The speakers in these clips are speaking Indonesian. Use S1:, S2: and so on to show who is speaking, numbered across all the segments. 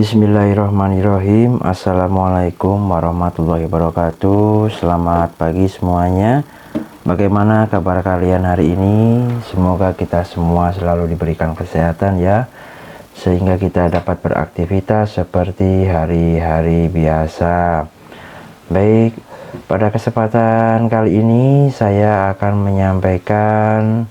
S1: Bismillahirrahmanirrahim. Assalamualaikum warahmatullahi wabarakatuh. Selamat pagi semuanya. Bagaimana kabar kalian hari ini? Semoga kita semua selalu diberikan kesehatan ya, sehingga kita dapat beraktivitas seperti hari-hari biasa. Baik, pada kesempatan kali ini saya akan menyampaikan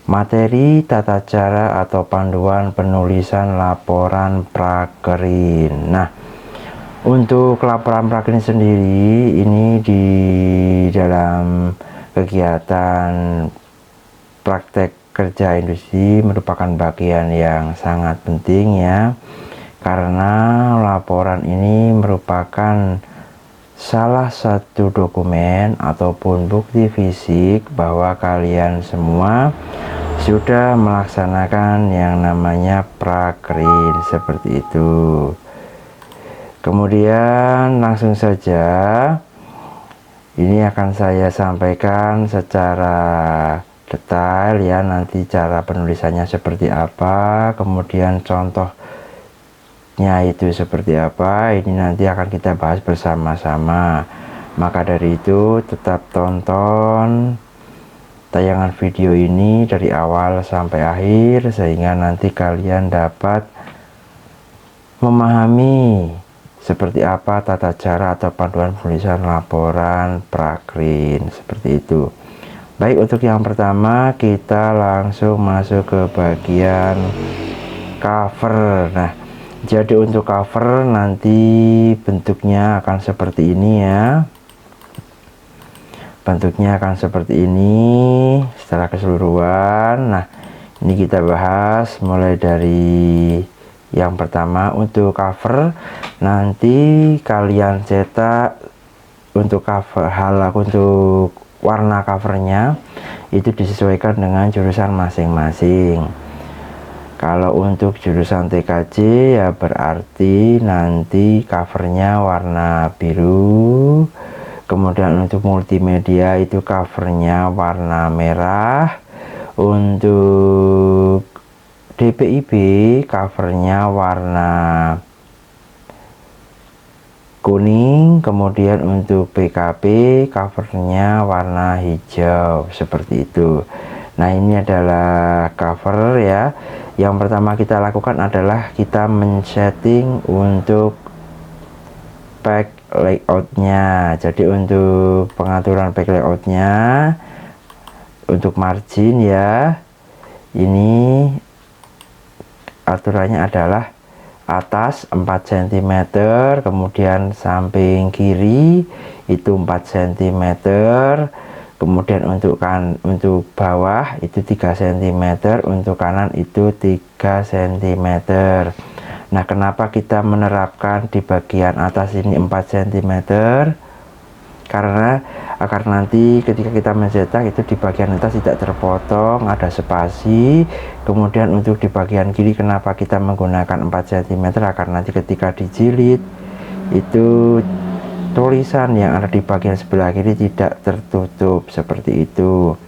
S1: materi tata cara atau panduan penulisan laporan prakerin. Nah, untuk laporan prakerin sendiri ini di dalam kegiatan praktek kerja industri merupakan bagian yang sangat penting ya, karena laporan ini merupakan salah satu dokumen ataupun bukti fisik bahwa kalian semua sudah melaksanakan yang namanya prakerin seperti itu. Kemudian langsung saja ini akan saya sampaikan secara detail ya, nanti cara penulisannya seperti apa, kemudian contohnya itu seperti apa, ini nanti akan kita bahas bersama-sama. Maka dari itu tetap tonton tayangan video ini dari awal sampai akhir, sehingga nanti kalian dapat memahami seperti apa tata cara atau panduan penulisan laporan prakerin seperti itu. Baik, untuk yang pertama kita langsung masuk ke bagian cover. Nah, jadi untuk cover nanti bentuknya akan seperti ini ya. Bentuknya akan seperti ini secara keseluruhan. Nah, ini kita bahas mulai dari yang pertama. Untuk cover nanti kalian cetak untuk cover untuk warna covernya itu disesuaikan dengan jurusan masing-masing. Kalau untuk jurusan TKJ ya berarti nanti covernya warna biru. Kemudian untuk multimedia itu covernya warna merah. Untuk DPIB covernya warna kuning. Kemudian untuk PKP covernya warna hijau seperti itu. Nah, ini adalah cover ya. Yang pertama kita lakukan adalah kita men-setting untuk back layoutnya. Jadi untuk pengaturan back layoutnya, untuk margin ya, ini aturannya adalah atas 4 cm, kemudian samping kiri itu 4 cm, kemudian untuk bawah itu 3 cm, untuk kanan itu 3 cm. Nah, kenapa kita menerapkan di bagian atas ini 4 cm? Karena agar nanti ketika kita mencetak itu di bagian atas tidak terpotong, ada spasi. Kemudian untuk di bagian kiri kenapa kita menggunakan 4 cm? Agar nanti ketika dijilid itu tulisan yang ada di bagian sebelah kiri tidak tertutup seperti itu.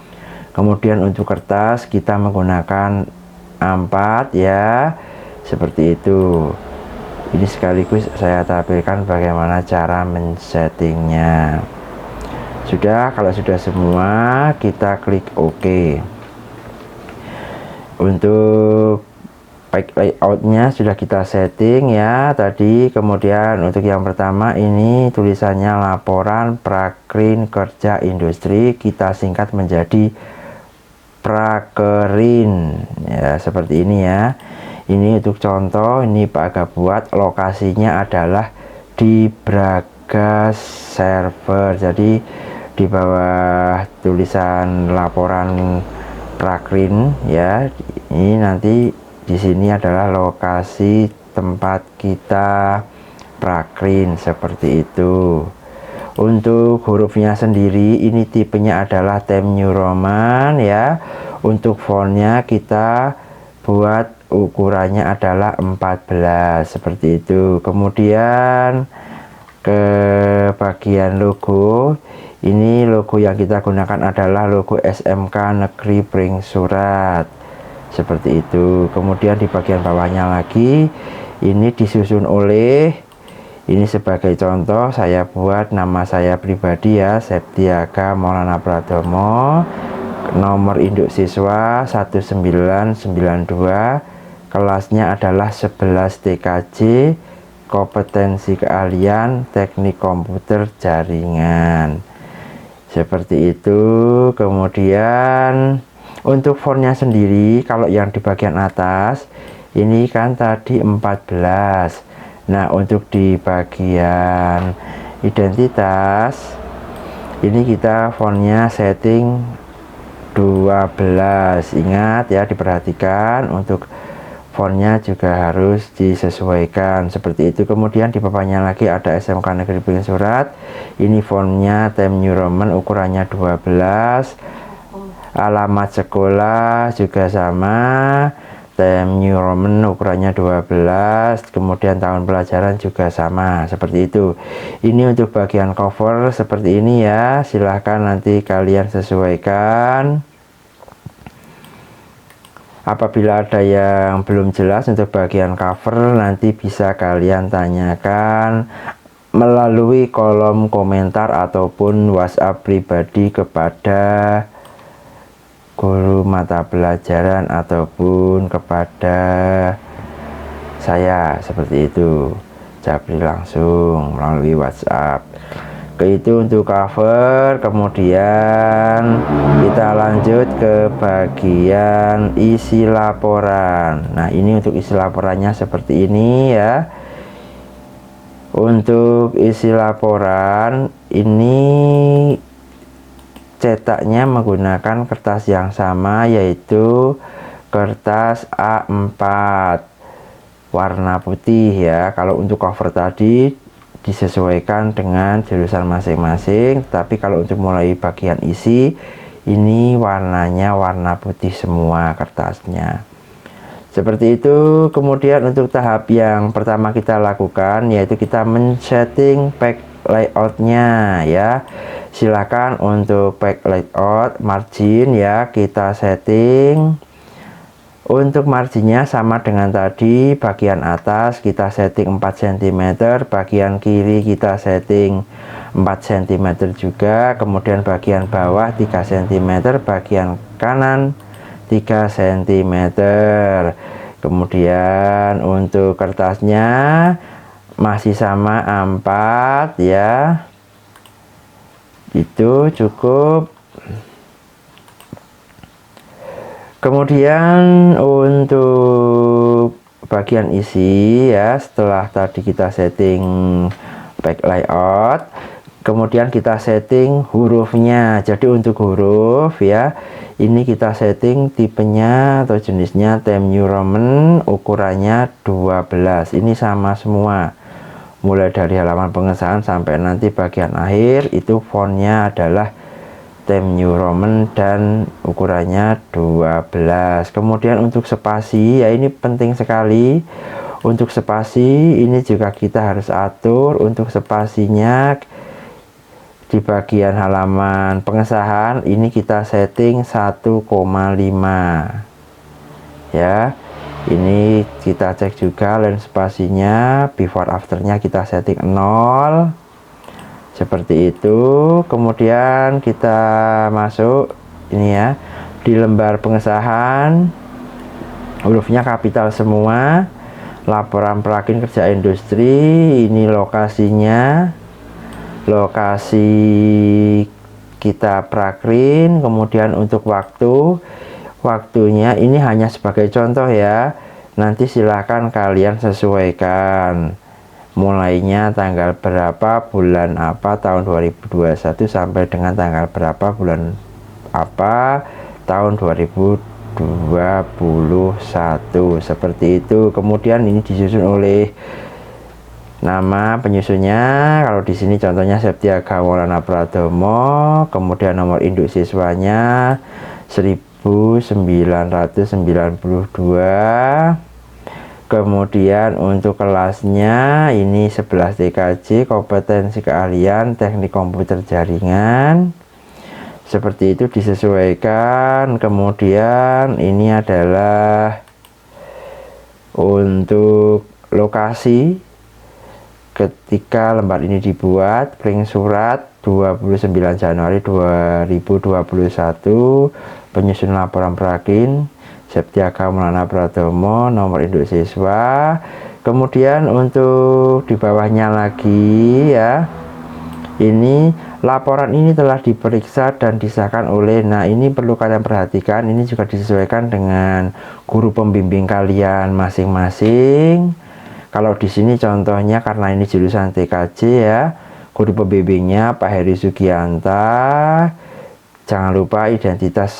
S1: Kemudian untuk kertas kita menggunakan A4 ya, seperti itu. Ini sekaligus saya tampilkan bagaimana cara men-settingnya. Sudah, kalau sudah semua kita klik OK. Untuk back layoutnya sudah kita setting ya tadi. Kemudian untuk yang pertama ini tulisannya laporan prakerin kerja industri, kita singkat menjadi prakerin ya, seperti ini ya. Ini untuk contoh, ini Pak Aga buat lokasinya adalah di Braga server. Jadi di bawah tulisan laporan prakerin ya, ini nanti di sini adalah lokasi tempat kita prakerin seperti itu. Untuk hurufnya sendiri ini tipenya adalah Times New Roman ya. Untuk fontnya kita buat ukurannya adalah 14 seperti itu. Kemudian ke bagian logo, ini logo yang kita gunakan adalah logo SMK Negeri Pring Surat. seperti itu. Kemudian di bagian bawahnya lagi ini disusun oleh, ini sebagai contoh saya buat nama saya pribadi ya, Septiaga Maulana Pradomo, nomor induk siswa 1992, kelasnya adalah 11 TKJ, kompetensi keahlian teknik komputer jaringan, seperti itu. Kemudian untuk fontnya sendiri, kalau yang di bagian atas ini kan tadi 14. Nah, untuk di bagian identitas ini kita fontnya setting 12. Ingat ya, diperhatikan untuk fontnya juga harus disesuaikan seperti itu. Kemudian di bawahnya lagi ada SMK Negeri Bikin Surat. Ini fontnya Times New Roman, ukurannya 12. Alamat sekolah juga sama, Times New Roman, ukurannya 12. Kemudian tahun pelajaran juga sama, seperti itu. Ini untuk bagian cover seperti ini ya, silahkan nanti kalian sesuaikan. Apabila ada yang belum jelas untuk bagian cover, nanti bisa kalian tanyakan melalui kolom komentar ataupun WhatsApp pribadi kepada guru mata pelajaran ataupun kepada saya, seperti itu. Japri langsung melalui WhatsApp. Itu untuk cover. Kemudian kita lanjut ke bagian isi laporan. Nah, ini untuk isi laporannya seperti ini ya. Untuk isi laporan ini cetaknya menggunakan kertas yang sama, yaitu kertas A4 warna putih ya. Kalau untuk cover tadi disesuaikan dengan jurusan masing-masing, tapi kalau untuk mulai bagian isi ini warnanya warna putih semua kertasnya, seperti itu. Kemudian untuk tahap yang pertama kita lakukan yaitu kita men-setting pack layoutnya ya. Silakan untuk pack layout margin ya, kita setting. Untuk marginnya sama dengan tadi, bagian atas kita setting 4 cm, bagian kiri kita setting 4 cm juga, kemudian bagian bawah 3 cm, bagian kanan 3 cm. Kemudian untuk kertasnya masih sama A4 ya, itu cukup. Kemudian untuk bagian isi ya, setelah tadi kita setting back layout, kemudian kita setting hurufnya. Jadi untuk huruf ya, ini kita setting tipenya atau jenisnya Times New Roman, ukurannya 12. Ini sama semua, mulai dari halaman pengesahan sampai nanti bagian akhir itu fontnya adalah Times New Roman dan ukurannya 12. Kemudian untuk spasi ya, ini penting sekali. Untuk spasi ini juga kita harus atur. Untuk spasinya di bagian halaman pengesahan ini kita setting 1,5 ya. Ini kita cek juga line spasinya, before afternya kita setting 0, seperti itu. Kemudian kita masuk ini ya, di lembar pengesahan hurufnya kapital semua. Laporan pelakin kerja industri, ini lokasinya, lokasi kita prakrin. Kemudian untuk waktunya ini hanya sebagai contoh ya, nanti silahkan kalian sesuaikan mulainya tanggal berapa, bulan apa, tahun 2021 sampai dengan tanggal berapa, bulan apa, tahun 2021, seperti itu. Kemudian ini disusun oleh nama penyusunnya. Kalau di sini contohnya Septiaga Maulana Pradomo, kemudian nomor induk siswanya 1992. Kemudian untuk kelasnya ini 11 TKJ, kompetensi keahlian teknik komputer jaringan, seperti itu disesuaikan. Kemudian ini adalah untuk lokasi ketika lembar ini dibuat, pring surat 29 Januari 2021, penyusun laporan Prakin Septiaka Maulana Pratomo, nomor induk siswa. Kemudian untuk di bawahnya lagi ya, ini laporan ini telah diperiksa dan disahkan oleh, nah ini perlu kalian perhatikan, ini juga disesuaikan dengan guru pembimbing kalian masing-masing. Kalau di sini contohnya karena ini jurusan TKJ ya, guru pembimbingnya Pak Heri Sugianta. Jangan lupa identitas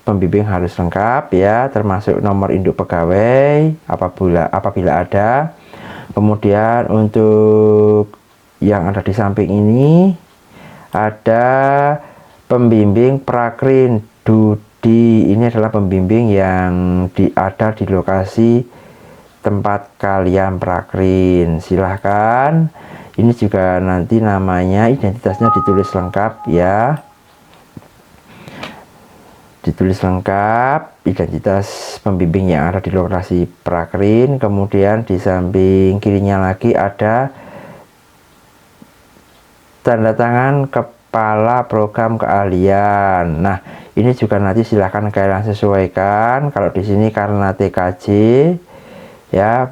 S1: pembimbing harus lengkap ya, termasuk nomor induk pegawai apabila ada. Kemudian untuk yang ada di samping ini ada pembimbing Prakrin Dudi. Ini adalah pembimbing yang ada di lokasi tempat kalian Prakrin. Silahkan, ini juga nanti namanya identitasnya ditulis lengkap ya, ditulis lengkap identitas pembimbing yang ada di lokasi Prakrin. Kemudian di samping kirinya lagi ada tanda tangan kepala program keahlian. Nah, ini juga nanti silahkan kalian sesuaikan. Kalau di sini karena TKJ ya,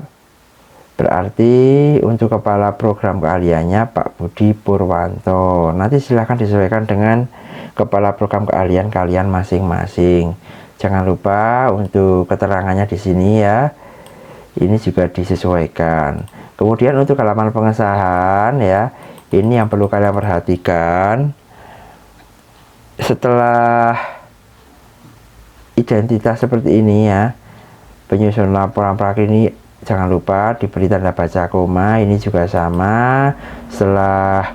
S1: berarti untuk kepala program keahliannya Pak Budi Purwanto. Nanti silahkan disesuaikan dengan kepala program keahlian kalian masing-masing. Jangan lupa untuk keterangannya di sini ya, ini juga disesuaikan. Kemudian untuk halaman pengesahan ya, ini yang perlu kalian perhatikan. Setelah identitas seperti ini ya, penyusun laporan Prakrin ini jangan lupa diberi tanda baca koma. Ini juga sama, setelah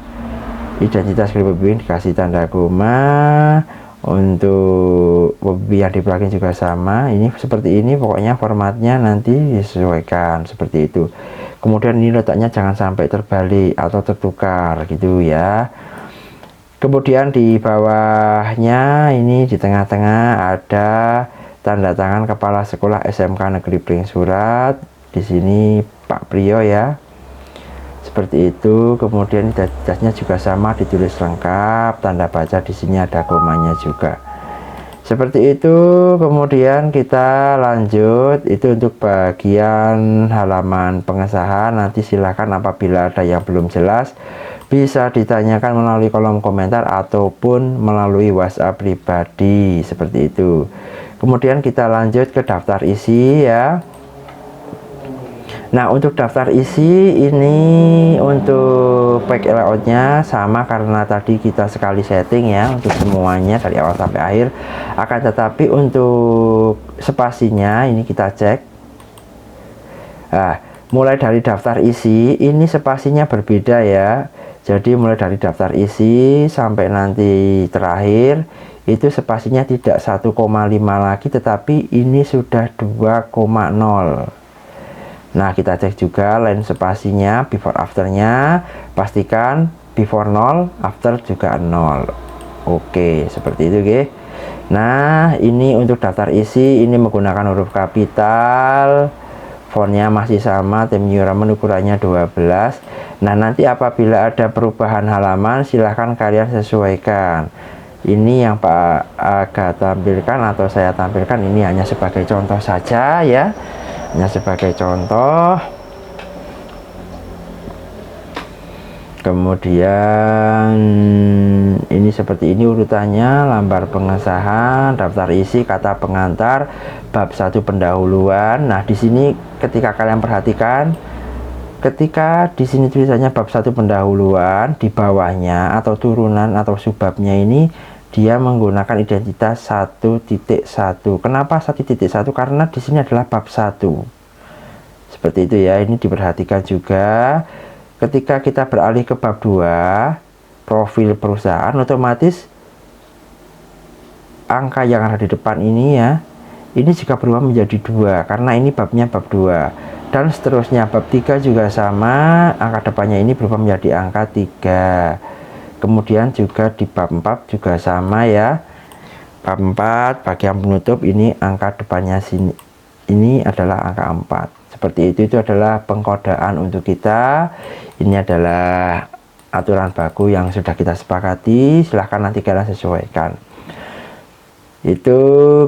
S1: identitas pembimbing dikasih tanda koma. Untuk pembimbing yang di Prakrin juga sama, ini seperti ini, pokoknya formatnya nanti disesuaikan seperti itu. Kemudian ini letaknya jangan sampai terbalik atau tertukar gitu ya. Kemudian di bawahnya ini di tengah-tengah ada tanda tangan kepala sekolah SMK Negeri Pring Surat. Di sini Pak Priyo ya. Seperti itu. Kemudian identitasnya juga sama, ditulis lengkap, tanda baca di sini ada komanya juga. Seperti itu. Kemudian kita lanjut, itu untuk bagian halaman pengesahan. Nanti silakan apabila ada yang belum jelas bisa ditanyakan melalui kolom komentar ataupun melalui WhatsApp pribadi seperti itu. Kemudian kita lanjut ke daftar isi ya. Nah, untuk daftar isi ini untuk back layoutnya sama karena tadi kita sekali setting ya untuk semuanya dari awal sampai akhir. Akan tetapi untuk spasinya ini kita cek. Nah, mulai dari daftar isi ini spasinya berbeda ya. Jadi mulai dari daftar isi sampai nanti terakhir itu spasinya tidak 1,5 lagi, tetapi ini sudah 2,0. Nah, kita cek juga line spasinya, before afternya, pastikan before 0, after juga 0. Oke, seperti itu guys. Nah, ini untuk daftar isi ini menggunakan huruf kapital, fontnya masih sama, Times New Roman ukurannya 12. Nah, nanti apabila ada perubahan halaman silahkan kalian sesuaikan. Ini yang Pak Aga tampilkan atau saya tampilkan ini hanya sebagai contoh saja ya, hanya sebagai contoh. Kemudian ini seperti ini urutannya, lambar pengesahan, daftar isi, kata pengantar, bab 1 pendahuluan. Nah, di sini ketika kalian perhatikan, ketika di sini tulisannya bab 1 pendahuluan, di bawahnya atau turunan atau subbabnya ini dia menggunakan identitas 1.1. Kenapa 1.1? Karena di sini adalah bab 1. Seperti itu ya, ini diperhatikan juga. Ketika kita beralih ke bab 2, profil perusahaan, otomatis angka yang ada di depan ini ya, ini juga berubah menjadi 2 karena ini babnya bab 2. Dan seterusnya bab 3 juga sama, angka depannya ini berubah menjadi angka 3. Kemudian juga di bab 4 juga sama ya. Bab 4 bagian penutup ini angka depannya sini, ini adalah angka 4. Seperti itu adalah pengkodaan untuk kita. Ini adalah aturan baku yang sudah kita sepakati. Silahkan nanti kalian sesuaikan. Itu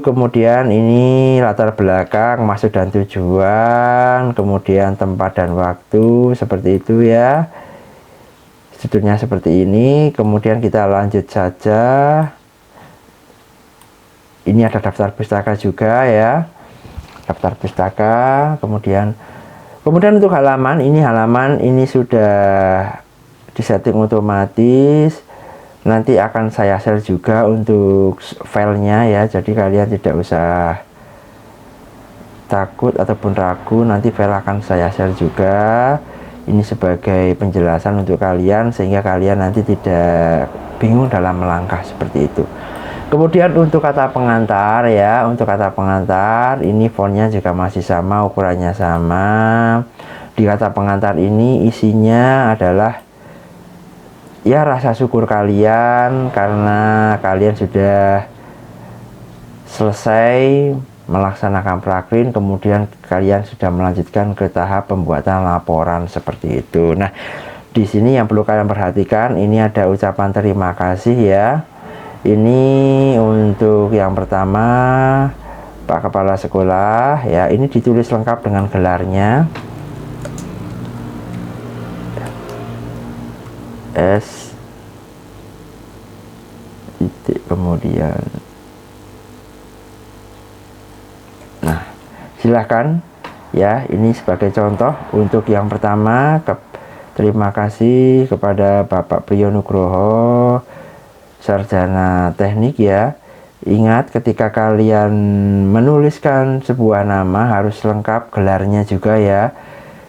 S1: kemudian ini latar belakang, maksud dan tujuan, kemudian tempat dan waktu, seperti itu ya. Strukturnya seperti ini. Kemudian kita lanjut saja. Ini ada daftar pustaka juga ya, daftar pustaka. Kemudian untuk halaman ini sudah disetting otomatis. Nanti akan saya share juga untuk filenya ya, jadi kalian tidak usah takut ataupun ragu, nanti file akan saya share juga. Ini sebagai penjelasan untuk kalian sehingga kalian nanti tidak bingung dalam melangkah, seperti itu. Kemudian untuk kata pengantar ya, untuk kata pengantar ini fontnya juga masih sama, ukurannya sama. Di kata pengantar ini isinya adalah ya rasa syukur kalian karena kalian sudah selesai melaksanakan prakrin, kemudian kalian sudah melanjutkan ke tahap pembuatan laporan, seperti itu. Nah, di sini yang perlu kalian perhatikan, ini ada ucapan terima kasih ya. Ini untuk yang pertama Pak Kepala Sekolah ya, ini ditulis lengkap dengan gelarnya. S titik kemudian. Nah, silahkan ya, ini sebagai contoh untuk yang pertama. Terima kasih kepada Bapak Priyo Nugroho, sarjana teknik ya. Ingat ketika kalian menuliskan sebuah nama harus lengkap gelarnya juga ya,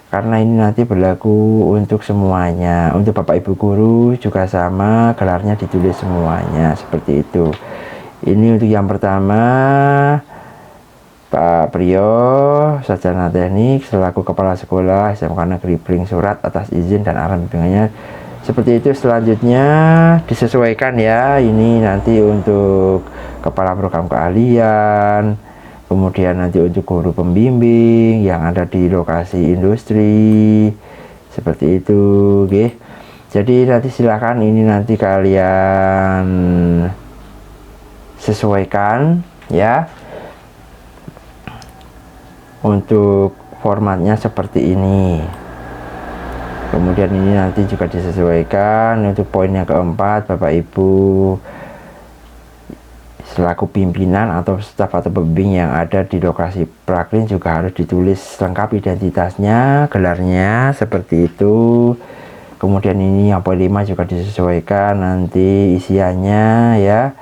S1: karena ini nanti berlaku untuk semuanya. Untuk Bapak Ibu guru juga sama, gelarnya ditulis semuanya, seperti itu. Ini untuk yang pertama, Pak Priyo, sarjana teknik selaku Kepala Sekolah SMK Negeri Bling Surat atas izin dan arahan bimbingannya. Seperti itu. Selanjutnya disesuaikan ya, ini nanti untuk Kepala Program Keahlian, kemudian nanti untuk guru pembimbing yang ada di lokasi industri, seperti itu, oke. Jadi nanti silakan ini nanti kalian sesuaikan ya. Untuk formatnya seperti ini. Kemudian ini nanti juga disesuaikan. Untuk poin yang keempat, Bapak Ibu selaku pimpinan atau staf atau pembimbing yang ada di lokasi prakrin juga harus ditulis lengkap identitasnya, gelarnya, seperti itu. Kemudian ini yang poin 5 juga disesuaikan nanti isiannya ya,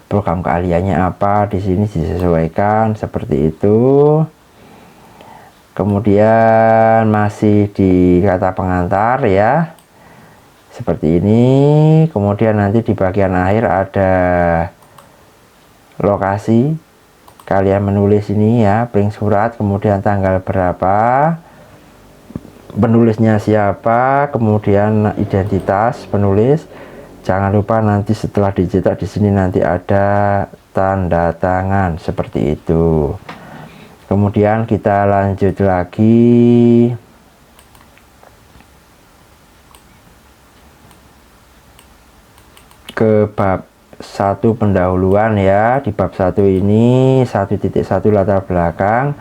S1: program keahliannya apa, di sini disesuaikan, seperti itu. Kemudian masih di kata pengantar ya, seperti ini. Kemudian nanti di bagian akhir ada lokasi, kalian menulis ini ya, Bling Surat, kemudian tanggal berapa, penulisnya siapa, kemudian identitas penulis. Jangan lupa nanti setelah dicetak di sini nanti ada tanda tangan, seperti itu. Kemudian kita lanjut lagi ke bab 1 pendahuluan ya. Di bab 1 ini 1.1 latar belakang.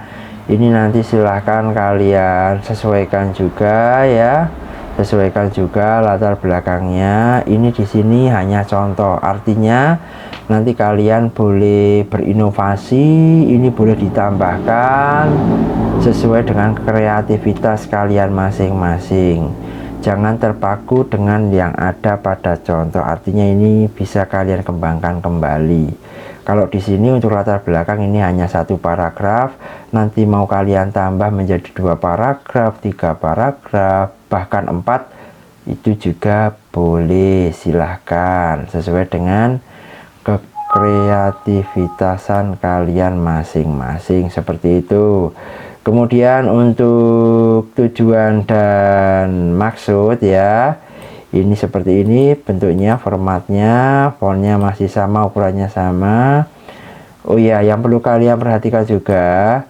S1: Ini nanti silahkan kalian sesuaikan juga ya, sesuaikan juga latar belakangnya. Ini di sini hanya contoh, artinya nanti kalian boleh berinovasi, ini boleh ditambahkan sesuai dengan kreativitas kalian masing-masing. Jangan terpaku dengan yang ada pada contoh, artinya ini bisa kalian kembangkan kembali. Kalau di sini untuk latar belakang ini hanya 1 paragraf, nanti mau kalian tambah menjadi 2 paragraf, 3 paragraf, bahkan 4, itu juga boleh, silahkan sesuai dengan kekreativitasan kalian masing-masing, seperti itu. Kemudian untuk tujuan dan maksud ya, Ini seperti ini bentuknya, formatnya, fontnya masih sama, ukurannya sama. Oh iya, yang perlu kalian perhatikan juga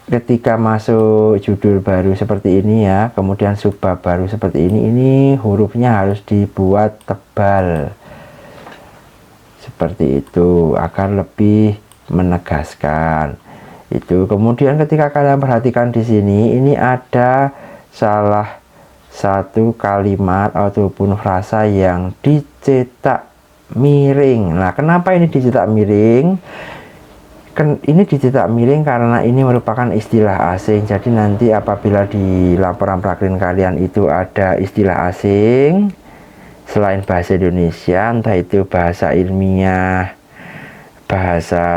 S1: ketika masuk judul baru seperti ini ya, kemudian subbab baru seperti ini hurufnya harus dibuat tebal seperti itu agar lebih menegaskan itu. Kemudian ketika kalian perhatikan di sini, ini ada salah satu kalimat ataupun frasa yang dicetak miring. Nah, kenapa ini dicetak miring? Ini dicetak miring karena ini merupakan istilah asing. Jadi nanti apabila di laporan prakrin kalian itu ada istilah asing selain bahasa Indonesia, entah itu bahasa ilmiah, bahasa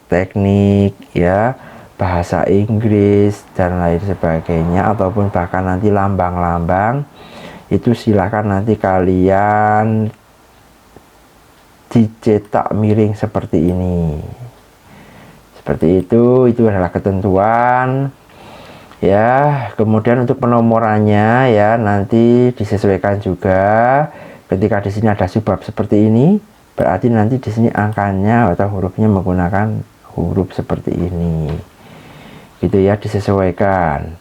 S1: teknik ya, bahasa Inggris dan lain sebagainya, ataupun bahkan nanti lambang-lambang, itu silahkan nanti kalian dicetak miring seperti ini, seperti itu adalah ketentuan ya. Kemudian untuk penomorannya ya nanti disesuaikan juga. Ketika di sini ada subbab seperti ini, berarti nanti di sini angkanya atau hurufnya menggunakan huruf seperti ini gitu ya, disesuaikan.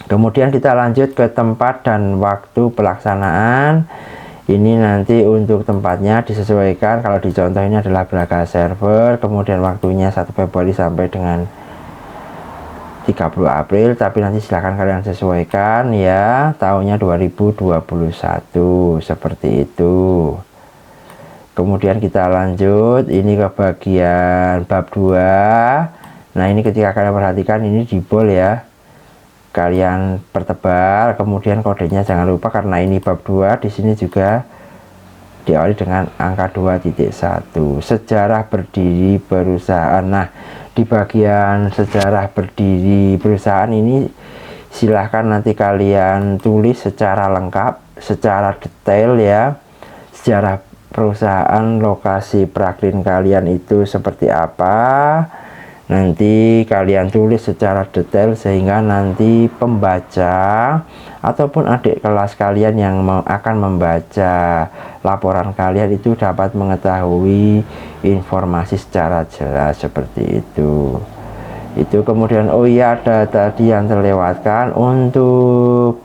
S1: Kemudian kita lanjut ke tempat dan waktu pelaksanaan. Ini nanti untuk tempatnya disesuaikan. Kalau di contoh ini adalah Braga server, kemudian waktunya 1 Februari sampai dengan 30 April, tapi nanti silahkan kalian sesuaikan ya, tahunnya 2021 seperti itu. Kemudian kita lanjut ini ke bagian bab 2. Nah, ini ketika kalian perhatikan ini di bold ya, kalian pertebal, kemudian kodenya jangan lupa karena ini bab 2, di sini juga diawali dengan angka 2.1. Sejarah berdiri perusahaan. Nah, di bagian sejarah berdiri perusahaan ini silahkan nanti kalian tulis secara lengkap, secara detail ya, sejarah perusahaan, lokasi prakrin kalian itu seperti apa. Nanti kalian tulis secara detail sehingga nanti pembaca ataupun adik kelas kalian yang akan membaca laporan kalian itu dapat mengetahui informasi secara jelas seperti itu. Kemudian oh iya, ada tadi yang terlewatkan untuk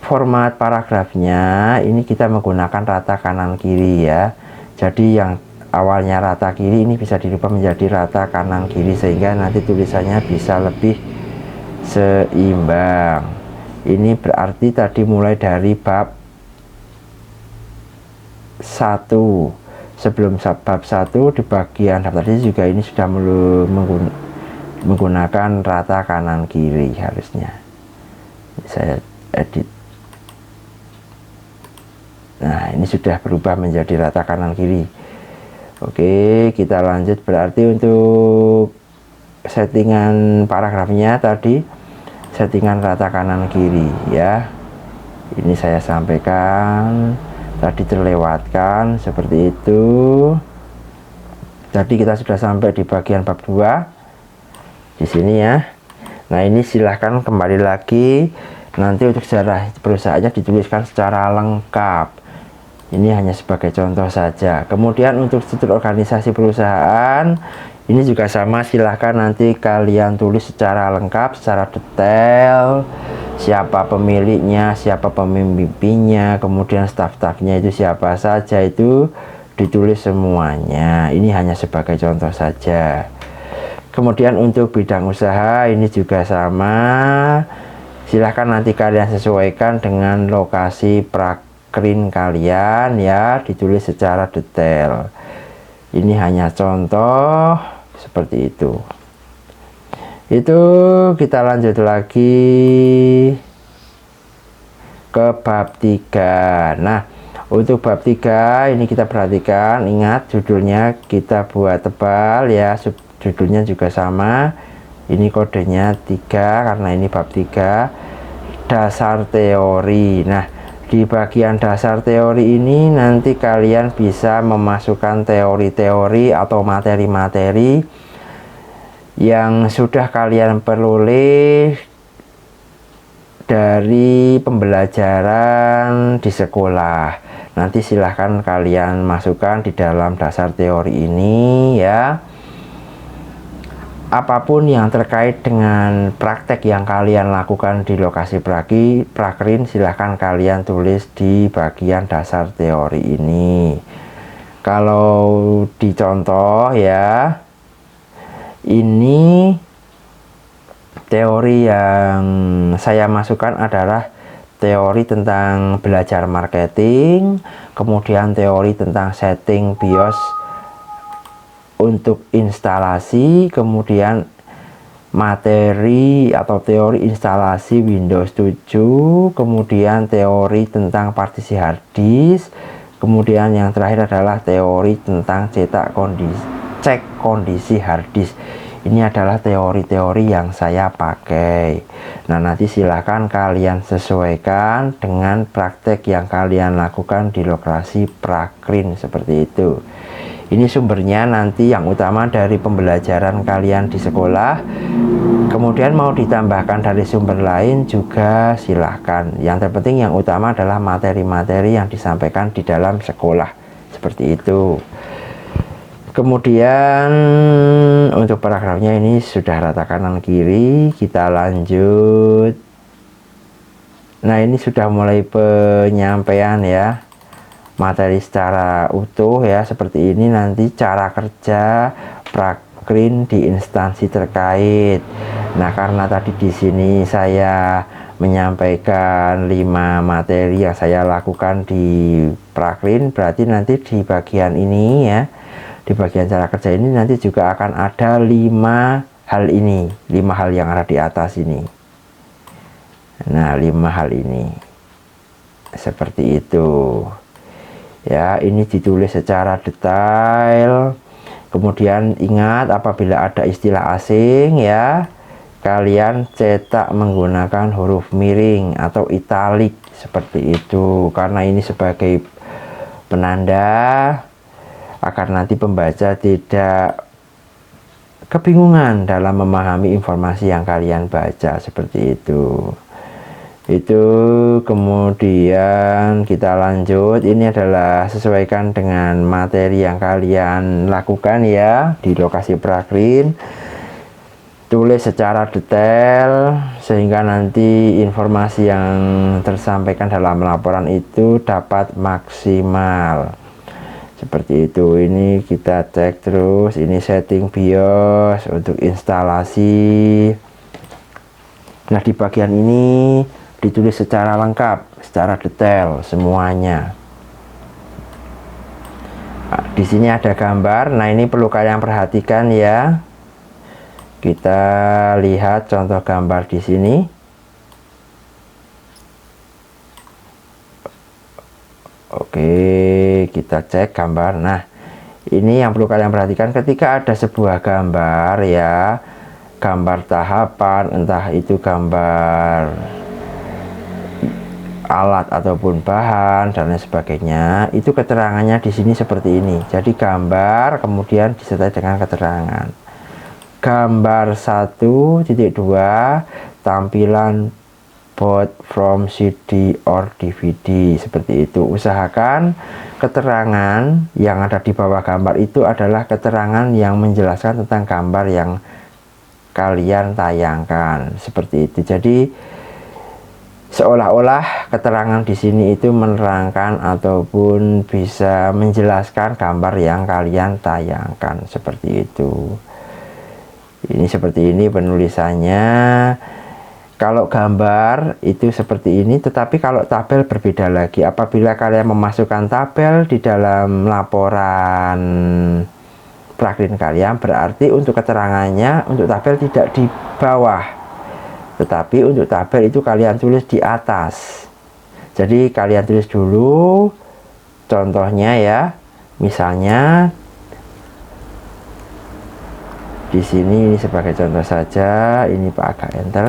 S1: format paragrafnya. Ini kita menggunakan rata kanan kiri ya. Jadi yang awalnya rata kiri ini bisa dirubah menjadi rata kanan kiri sehingga nanti tulisannya bisa lebih seimbang. Ini berarti tadi mulai dari bab 1. Sebelum bab 1 di bagian daftar tadi juga ini sudah menggunakan rata kanan kiri harusnya. Saya edit. Nah, ini sudah berubah menjadi rata kanan kiri. Oke, kita lanjut. Berarti untuk settingan paragrafnya tadi settingan rata kanan kiri ya. Ini saya sampaikan tadi terlewatkan seperti itu. Tadi kita sudah sampai di bagian bab 2 di sini ya. Nah, ini silahkan kembali lagi nanti untuk sejarah perusahaannya dituliskan secara lengkap. Ini hanya sebagai contoh saja. Kemudian untuk struktur organisasi perusahaan ini juga sama, silahkan nanti kalian tulis secara lengkap, secara detail, siapa pemiliknya, siapa pemimpinnya, kemudian staf-stafnya itu siapa saja, itu ditulis semuanya. Ini hanya sebagai contoh saja. Kemudian untuk bidang usaha ini juga sama, silahkan nanti kalian sesuaikan dengan lokasi prakrin kalian ya, ditulis secara detail. Ini hanya contoh seperti itu. Kita lanjut lagi ke bab 3. Nah, untuk bab 3 ini kita perhatikan, ingat judulnya kita buat tebal ya, judulnya juga sama. Ini kodenya 3 karena ini bab 3, dasar teori. Nah, di bagian dasar teori ini nanti kalian bisa memasukkan teori-teori atau materi-materi yang sudah kalian peroleh dari pembelajaran di sekolah. Nanti silahkan kalian masukkan di dalam dasar teori ini ya. Apapun yang terkait dengan praktek yang kalian lakukan di lokasi prakrin, silahkan kalian tulis di bagian dasar teori ini. Kalau dicontoh ya, ini teori yang saya masukkan adalah teori tentang belajar marketing, kemudian teori tentang setting BIOS untuk instalasi, kemudian materi atau teori instalasi Windows 7, kemudian teori tentang partisi hard disk, kemudian yang terakhir adalah teori tentang cek kondisi hard disk. Ini adalah teori-teori yang saya pakai. Nah, nanti silahkan kalian sesuaikan dengan praktek yang kalian lakukan di lokasi prakrin seperti itu. Ini sumbernya nanti yang utama dari pembelajaran kalian di sekolah. Kemudian mau ditambahkan dari sumber lain juga silahkan. Yang terpenting yang utama adalah materi-materi yang disampaikan di dalam sekolah. Seperti itu. Kemudian untuk paragrafnya ini sudah rata kanan kiri. Kita lanjut. Nah, ini sudah mulai penyampaian ya. Materi secara utuh ya, seperti ini. Nanti cara kerja prakrin di instansi terkait. Nah, karena tadi di sini saya menyampaikan 5 materi yang saya lakukan di prakrin, berarti nanti di bagian ini ya, di bagian cara kerja ini nanti juga akan ada 5 hal ini, 5 hal yang ada di atas ini. Nah, 5 hal ini seperti itu. Ya, ini ditulis secara detail. Kemudian ingat, apabila ada istilah asing ya, kalian cetak menggunakan huruf miring atau italik seperti itu, karena ini sebagai penanda agar nanti pembaca tidak kebingungan dalam memahami informasi yang kalian baca seperti itu. Kemudian kita lanjut. Ini adalah sesuaikan dengan materi yang kalian lakukan ya di lokasi prakrin. Tulis secara detail sehingga nanti informasi yang tersampaikan dalam laporan itu dapat maksimal. Seperti itu. Ini kita cek terus. Ini setting BIOS untuk instalasi. Nah, di bagian ini ditulis secara lengkap, secara detail semuanya. Nah, di sini ada gambar. Nah, ini perlu kalian perhatikan ya. Kita lihat contoh gambar di sini. Oke, kita cek gambar. Nah, ini yang perlu kalian perhatikan ketika ada sebuah gambar ya, gambar tahapan, entah itu gambar alat ataupun bahan dan lain sebagainya, itu keterangannya di sini seperti ini. Jadi gambar kemudian disertai dengan keterangan. Gambar 1.2 tampilan both from CD or DVD, seperti itu. Usahakan keterangan yang ada di bawah gambar itu adalah keterangan yang menjelaskan tentang gambar yang kalian tayangkan, seperti itu. Jadi seolah-olah keterangan di sini itu menerangkan ataupun bisa menjelaskan gambar yang kalian tayangkan, seperti itu. Ini seperti ini penulisannya. Kalau gambar itu seperti ini, tetapi kalau tabel berbeda lagi. Apabila kalian memasukkan tabel di dalam laporan prakrin kalian, berarti untuk keterangannya untuk tabel tidak di bawah, tetapi untuk tabel itu kalian tulis di atas. Jadi kalian tulis dulu contohnya ya. Misalnya di sini, ini sebagai contoh saja. Ini Pak agak enter.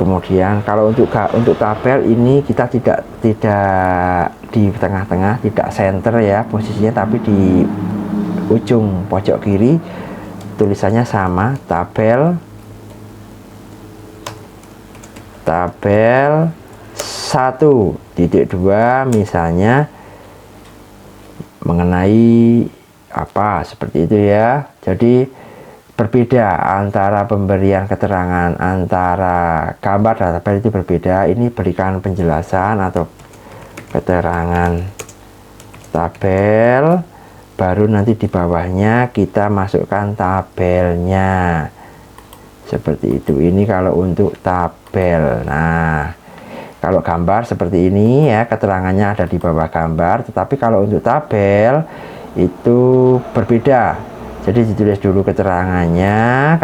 S1: Kemudian kalau untuk tabel ini kita tidak di tengah-tengah, tidak center ya posisinya, tapi di ujung pojok kiri. Tulisannya sama, tabel tabel 1.2 misalnya mengenai apa, seperti itu ya. Jadi berbeda antara pemberian keterangan antara gambar dan tabel itu berbeda. Ini berikan penjelasan atau keterangan tabel, baru nanti di bawahnya kita masukkan tabelnya seperti itu. Ini kalau untuk tabel. Nah, kalau gambar seperti ini ya, keterangannya ada di bawah gambar. Tetapi kalau untuk tabel itu berbeda. Jadi ditulis dulu keterangannya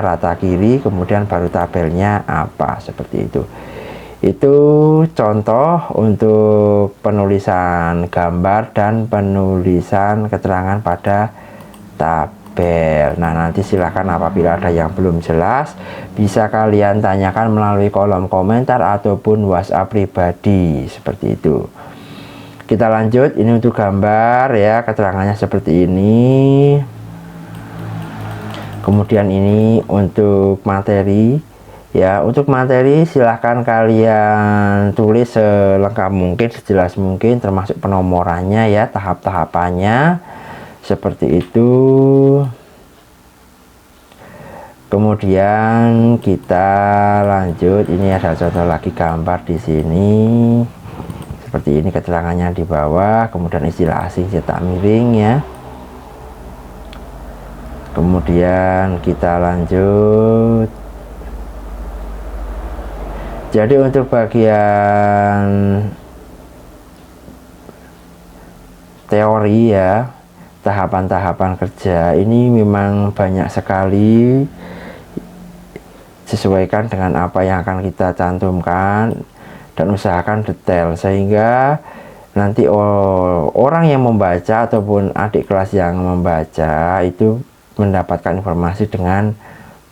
S1: rata kiri, kemudian baru tabelnya apa, seperti itu. Itu contoh untuk penulisan gambar dan penulisan keterangan pada tabel. Nah, nanti silahkan apabila ada yang belum jelas bisa kalian tanyakan melalui kolom komentar ataupun WhatsApp pribadi, seperti itu. Kita lanjut, ini untuk gambar ya, keterangannya seperti ini. Kemudian ini untuk materi ya. Untuk materi silahkan kalian tulis selengkap mungkin, sejelas mungkin, termasuk penomorannya ya, tahap-tahapannya seperti itu. Kemudian kita lanjut, ini ada contoh lagi gambar di sini seperti ini, keterangannya di bawah. Kemudian istilah asing cetak miring ya. Kemudian kita lanjut. Jadi untuk bagian teori ya, tahapan-tahapan kerja ini memang banyak sekali, sesuaikan dengan apa yang akan kita cantumkan dan usahakan detail sehingga nanti orang yang membaca ataupun adik kelas yang membaca itu mendapatkan informasi dengan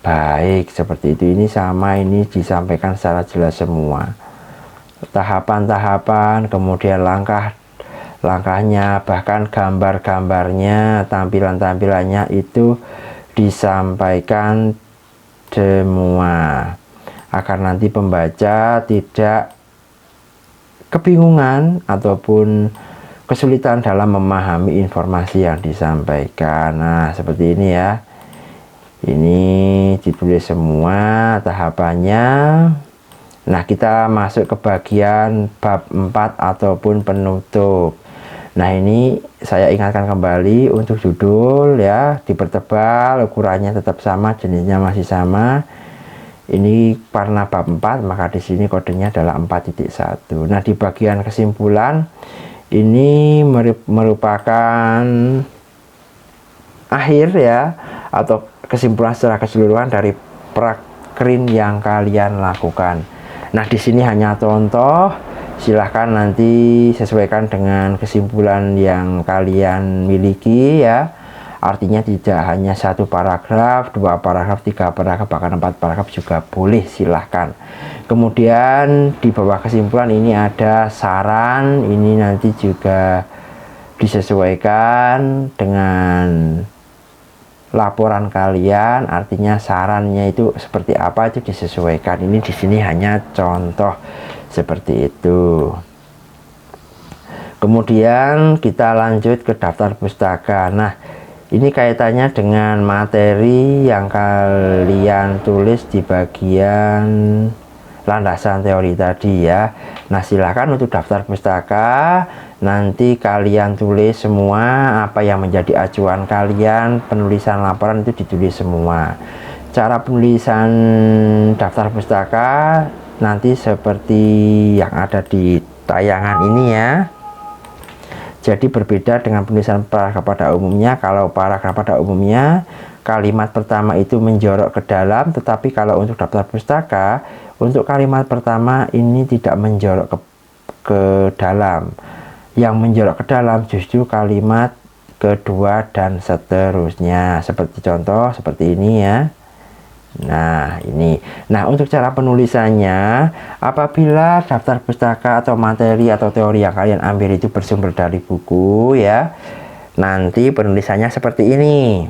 S1: baik, seperti itu. Ini sama, ini disampaikan secara jelas semua tahapan-tahapan, kemudian langkahnya, bahkan gambar-gambarnya, tampilan-tampilannya itu disampaikan semua agar nanti pembaca tidak kebingungan ataupun kesulitan dalam memahami informasi yang disampaikan. Nah, seperti ini ya. Ini ditulis semua tahapannya. Nah, kita masuk ke bagian bab 4 ataupun penutup. Nah, ini saya ingatkan kembali untuk judul ya, dipertebal, ukurannya tetap sama, jenisnya masih sama. Ini karena bab 4, maka di sini kodenya adalah 4.1. Nah, di bagian kesimpulan ini merupakan akhir ya, atau kesimpulan secara keseluruhan dari prakrin yang kalian lakukan. Nah, di sini hanya contoh, silahkan nanti sesuaikan dengan kesimpulan yang kalian miliki ya. Artinya tidak hanya 1 paragraf, 2 paragraf, 3 paragraf, bahkan 4 paragraf juga boleh, silahkan. Kemudian di bawah kesimpulan ini ada saran, ini nanti juga disesuaikan dengan laporan kalian, artinya sarannya itu seperti apa itu disesuaikan. Ini di sini hanya contoh seperti itu. Kemudian kita lanjut ke daftar pustaka. Nah, ini kaitannya dengan materi yang kalian tulis di bagian landasan teori tadi ya. Nah, silakan untuk daftar pustaka nanti kalian tulis semua apa yang menjadi acuan kalian, penulisan laporan itu ditulis semua. Cara penulisan daftar pustaka nanti seperti yang ada di tayangan ini ya. Jadi berbeda dengan penulisan paragraf pada umumnya. Kalau paragraf pada umumnya kalimat pertama itu menjorok ke dalam, tetapi kalau untuk daftar pustaka, untuk kalimat pertama ini tidak menjorok ke dalam. Yang menjorok ke dalam justru kalimat kedua dan seterusnya. Seperti contoh seperti ini ya. Nah, ini. Nah, untuk cara penulisannya, apabila daftar pustaka atau materi atau teori yang kalian ambil itu bersumber dari buku ya, nanti penulisannya seperti ini.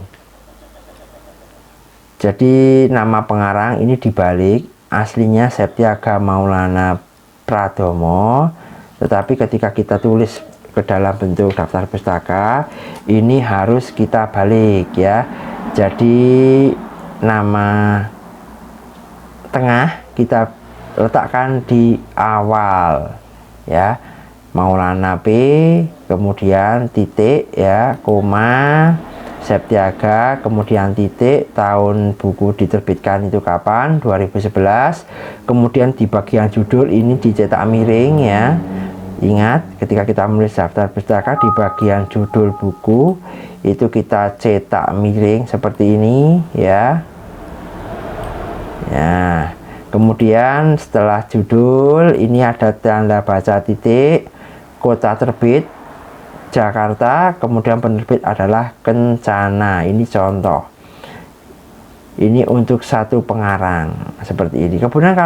S1: Jadi nama pengarang ini dibalik aslinya Septiaga Maulana Pradomo, tetapi ketika kita tulis ke dalam bentuk daftar pustaka ini harus kita balik ya. Jadi nama tengah kita letakkan di awal ya, Maulana P, kemudian titik ya, koma, Septiaga, kemudian titik, tahun buku diterbitkan itu kapan, 2011. Kemudian di bagian judul ini dicetak miring ya. Ingat, ketika kita menulis daftar pustaka di bagian judul buku itu kita cetak miring seperti ini ya. Ya, kemudian setelah judul ini ada tanda baca titik, kota terbit Jakarta, kemudian penerbit adalah Kencana. Ini contoh. Ini untuk satu pengarang seperti ini. Kemudian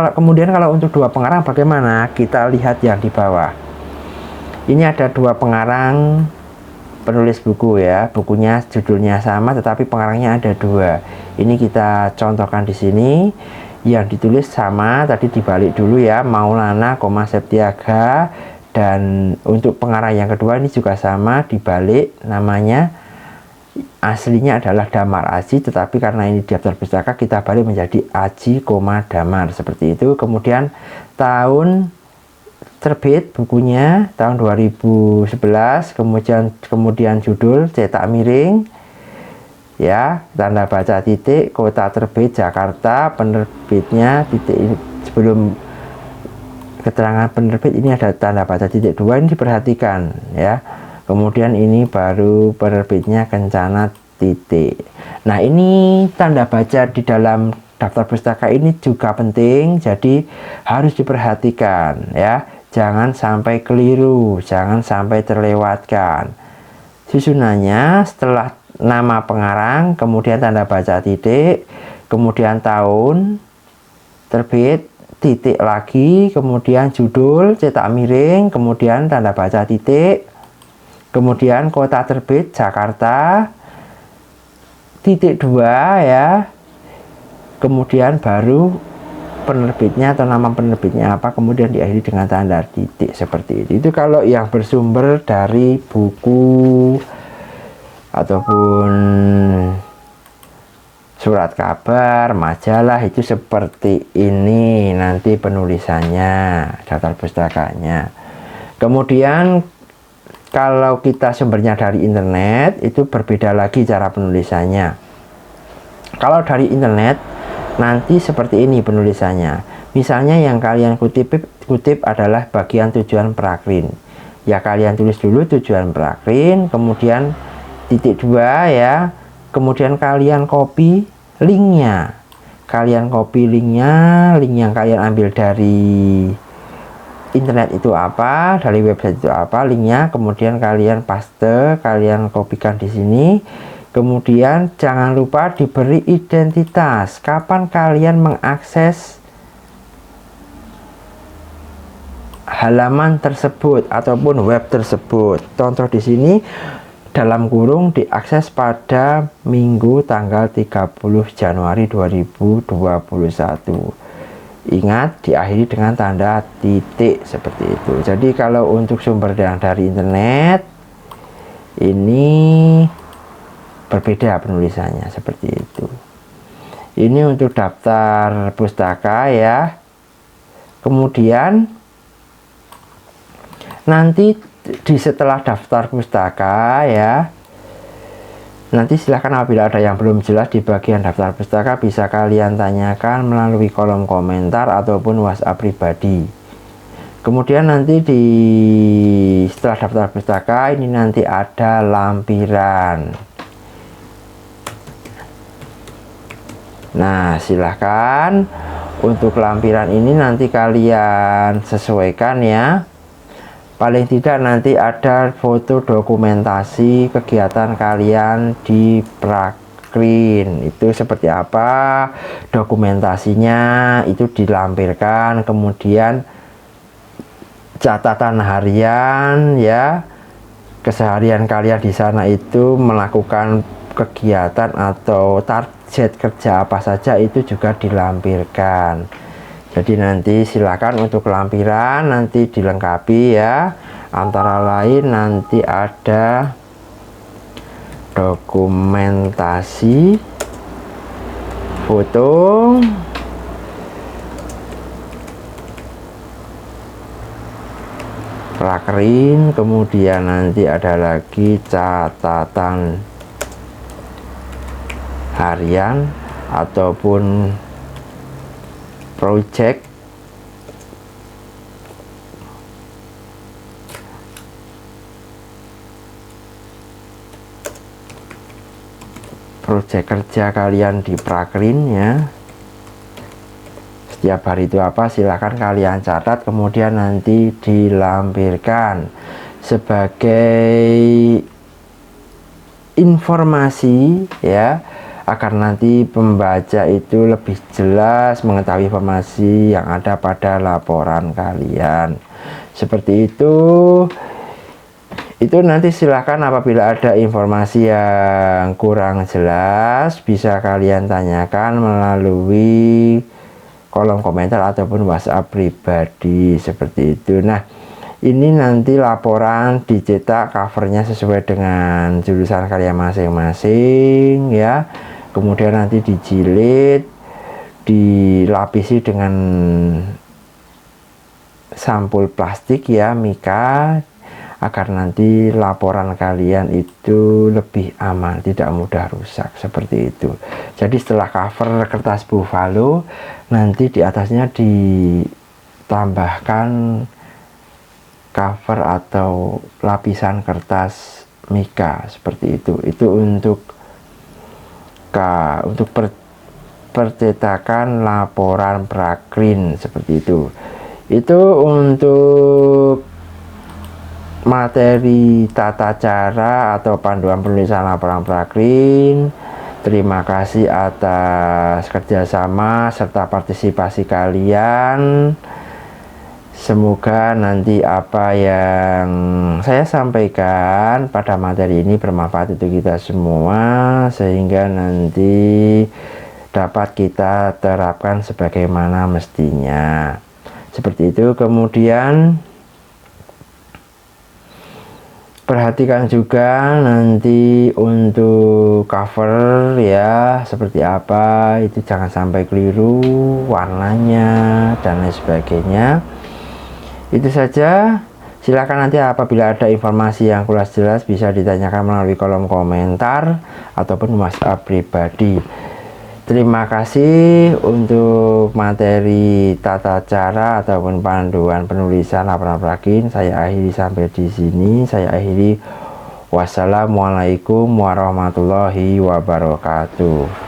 S1: kalau untuk dua pengarang bagaimana? Kita lihat yang di bawah. Ini ada dua pengarang penulis buku ya, bukunya judulnya sama tetapi pengarangnya ada dua. Ini kita contohkan di sini. Yang ditulis sama tadi dibalik dulu ya, Maulana, Septiaga, dan untuk pengarang yang kedua ini juga sama dibalik, namanya aslinya adalah Damar Aji, tetapi karena ini daftar pustaka kita balik menjadi Aji, Damar seperti itu. Kemudian tahun terbit bukunya tahun 2011, kemudian judul cetak miring ya, tanda baca titik, kota terbit Jakarta, penerbitnya titik. Sebelum keterangan penerbit ini ada tanda baca titik 2, ini diperhatikan ya. Kemudian ini baru penerbitnya Kencana titik. Nah, ini tanda baca di dalam daftar pustaka ini juga penting, jadi harus diperhatikan ya. Jangan sampai keliru, jangan sampai terlewatkan. Susunannya setelah nama pengarang, kemudian tanda baca titik, kemudian tahun terbit, titik lagi, kemudian judul cetak miring, kemudian tanda baca titik, kemudian kota terbit Jakarta, titik 2 ya, kemudian baru penerbitnya atau nama penerbitnya apa, kemudian diakhiri dengan tanda titik seperti itu. Itu kalau yang bersumber dari buku ataupun surat kabar, majalah, itu seperti ini nanti penulisannya, daftar pustakanya. Kemudian kalau kita sumbernya dari internet itu berbeda lagi cara penulisannya. Kalau dari internet nanti seperti ini penulisannya. Misalnya yang kalian kutip adalah bagian tujuan prakrin. Ya kalian tulis dulu tujuan prakrin, kemudian titik 2 ya. Kemudian kalian copy linknya. Link yang kalian ambil dari internet itu apa, dari website itu apa, linknya. Kemudian kalian paste, kalian kopikan di sini. Kemudian jangan lupa diberi identitas kapan kalian mengakses halaman tersebut ataupun web tersebut. Contoh di sini dalam kurung diakses pada Minggu tanggal 30 Januari 2021. Ingat diakhiri dengan tanda titik seperti itu. Jadi kalau untuk sumber yang dari internet ini berbeda penulisannya seperti itu. Ini untuk daftar pustaka ya. Kemudian nanti di setelah daftar pustaka ya, nanti silahkan apabila ada yang belum jelas di bagian daftar pustaka bisa kalian tanyakan melalui kolom komentar ataupun WhatsApp pribadi. Kemudian nanti setelah daftar pustaka ini nanti ada lampiran. Nah, silahkan untuk lampiran ini nanti kalian sesuaikan ya. Paling tidak nanti ada foto dokumentasi kegiatan kalian di prakrin. Itu seperti apa dokumentasinya, itu dilampirkan. Kemudian catatan harian ya. Keseharian kalian di sana itu melakukan kegiatan atau target kerja apa saja itu juga dilampirkan. Jadi nanti silakan untuk lampiran nanti dilengkapi ya, antara lain nanti ada dokumentasi, foto, prakerin, kemudian nanti ada lagi catatan harian ataupun project, kerja kalian di prakerin ya. Setiap hari itu apa, silahkan kalian catat, kemudian nanti dilampirkan sebagai informasi ya, agar nanti pembaca itu lebih jelas mengetahui informasi yang ada pada laporan kalian. Seperti itu. Itu nanti silahkan apabila ada informasi yang kurang jelas bisa kalian tanyakan melalui kolom komentar ataupun WhatsApp pribadi, seperti itu. Nah, ini nanti laporan dicetak covernya sesuai dengan jurusan kalian masing-masing ya. Kemudian nanti dijilid, dilapisi dengan sampul plastik ya, mika, agar nanti laporan kalian itu lebih aman, tidak mudah rusak, seperti itu. Jadi setelah cover kertas buffalo, nanti di atasnya ditambahkan cover atau lapisan kertas mika, seperti itu. Itu untuk percetakan laporan prakerin, seperti itu. Itu untuk materi tata cara atau panduan penulisan laporan prakerin. Terima kasih atas kerjasama serta partisipasi kalian. Semoga nanti apa yang saya sampaikan pada materi ini bermanfaat untuk kita semua, sehingga nanti dapat kita terapkan sebagaimana mestinya. Seperti itu. Kemudian perhatikan juga nanti untuk cover ya, seperti apa, itu jangan sampai keliru warnanya dan lain sebagainya. Itu saja. Silakan nanti apabila ada informasi yang kurang jelas bisa ditanyakan melalui kolom komentar ataupun WhatsApp pribadi. Terima kasih untuk materi tata cara ataupun panduan penulisan laporan prakerin. Saya akhiri sampai di sini. Saya akhiri. Wassalamualaikum warahmatullahi wabarakatuh.